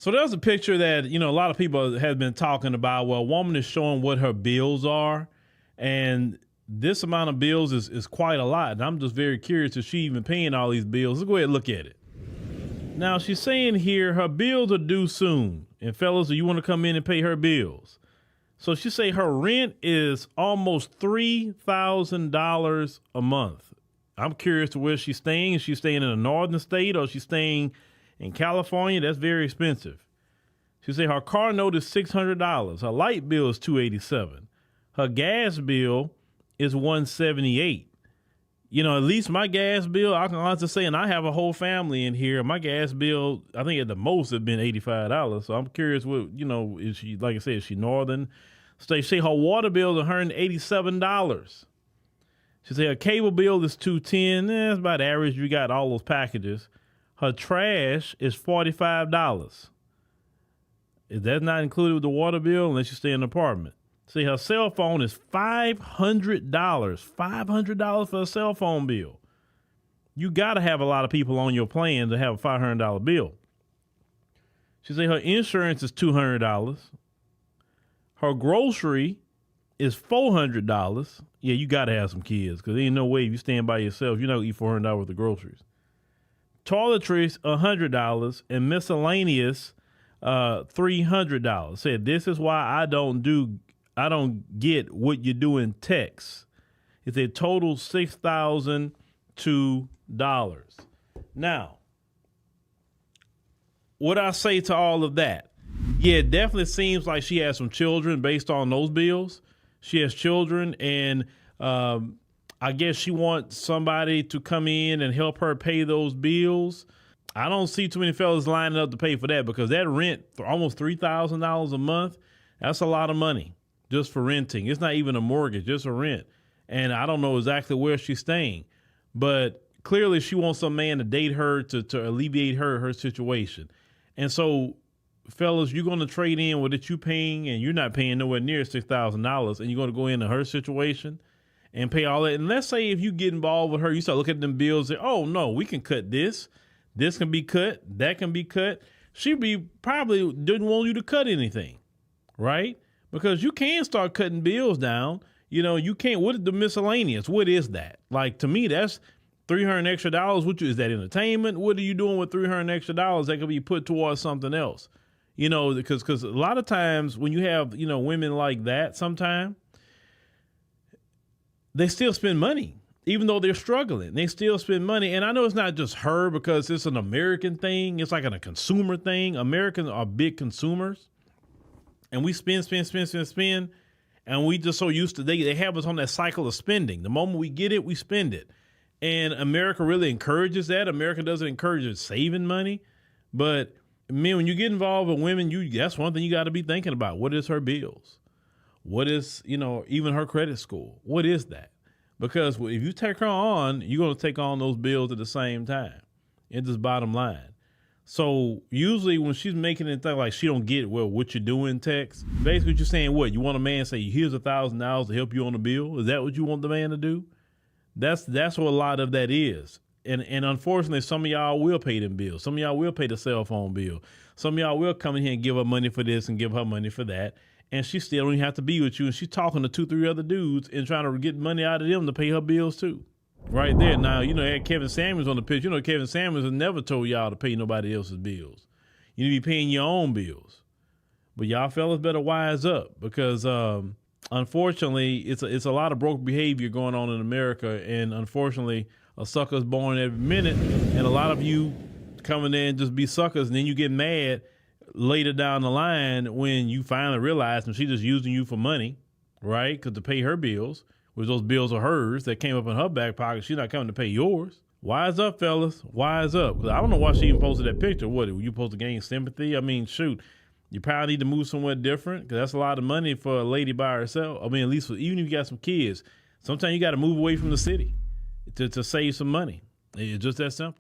So there's a picture that, a lot of people have been talking about. Well, a woman is showing what her bills are, and this amount of bills is quite a lot. And I'm just very curious if she even paying all these bills. Let's go ahead and look at it. Now, she's saying here her bills are due soon. And fellas, do you want to come in and pay her bills? So she say her rent is almost $3,000 a month. I'm curious to where she's staying. Is she staying in a northern state or is she staying in California? That's very expensive. She say her car note is $600. Her light bill is $287. Her gas bill is $178. At least my gas bill, I can honestly say, and I have a whole family in here. My gas bill, I think at the most, has been $85. So I'm curious what, is she, like I said, is she northern? So they say her water bill is $187. She say her cable bill is $210. That's about average. You got all those packages. Her trash is $45. Is that not included with the water bill unless you stay in an apartment? See, her cell phone is $500. $500 for a cell phone bill. You got to have a lot of people on your plan to have a $500 bill. She say her insurance is $200. Her grocery is $400. Yeah, you got to have some kids because there ain't no way if you stand by yourself, you're not going to eat $400 worth of groceries. Toiletries, $100, and miscellaneous, $300. Said this is why I don't get what you do in text. It's a total $6,002. Now, what I say to all of that? Yeah, it definitely seems like she has some children based on those bills. She has children, and I guess she wants somebody to come in and help her pay those bills. I don't see too many fellas lining up to pay for that because that rent for almost $3,000 a month, that's a lot of money just for renting. It's not even a mortgage, just a rent. And I don't know exactly where she's staying, but clearly she wants some man to date her to alleviate her situation. And so, fellas, you're going to trade in what you paying, and you're not paying nowhere near $6,000, and you're going to go into her situation and pay all that. And let's say if you get involved with her, you start looking at them bills and say, oh, no, we can cut this. This can be cut. That can be cut. She probably didn't want you to cut anything, right? Because you can start cutting bills down. You can't. What is the miscellaneous? What is that? Like, to me, that's $300 extra. Is that entertainment? What are you doing with $300 extra that could be put towards something else? Because a lot of times when you have, women like that, sometimes they still spend money, even though they're struggling. They still spend money. And I know it's not just her because it's an American thing. It's like a consumer thing. Americans are big consumers. And we spend. And we just so used to, they have us on that cycle of spending. The moment we get it, we spend it. And America really encourages that. America doesn't encourage saving money. But, man, when you get involved with women, that's one thing you got to be thinking about. What is her bills? What is, even her credit score? What is that? Because if you take her on, you're going to take on those bills at the same time. It's just bottom line. So usually when she's making it like she don't get what you're doing text, basically what you're saying, what you want a man to say, here's $1,000 to help you on the bill. Is that what you want the man to do? That's what a lot of that is. And unfortunately, some of y'all will pay them bills. Some of y'all will pay the cell phone bill. Some of y'all will come in here and give her money for this and give her money for that. And she still don't even have to be with you. And she's talking to 2-3 other dudes and trying to get money out of them to pay her bills too. Right there. Now, had Kevin Samuels on the pitch. Kevin Samuels has never told y'all to pay nobody else's bills. You need to be paying your own bills. But y'all fellas better wise up because unfortunately, it's a lot of broke behavior going on in America. And unfortunately, a sucker's born every minute. And a lot of you come in there and just be suckers. And then you get mad later down the line when you finally realize that she's just using you for money, right? Because to pay her bills, which those bills are hers that came up in her back pocket. She's not coming to pay yours. Wise up, fellas. Wise up. Because I don't know why she even posted that picture. What, were you supposed to gain sympathy? I mean, shoot. You probably need to move somewhere different because that's a lot of money for a lady by herself. I mean, at least even if you got some kids, sometimes you got to move away from the city to save some money. It's just that simple.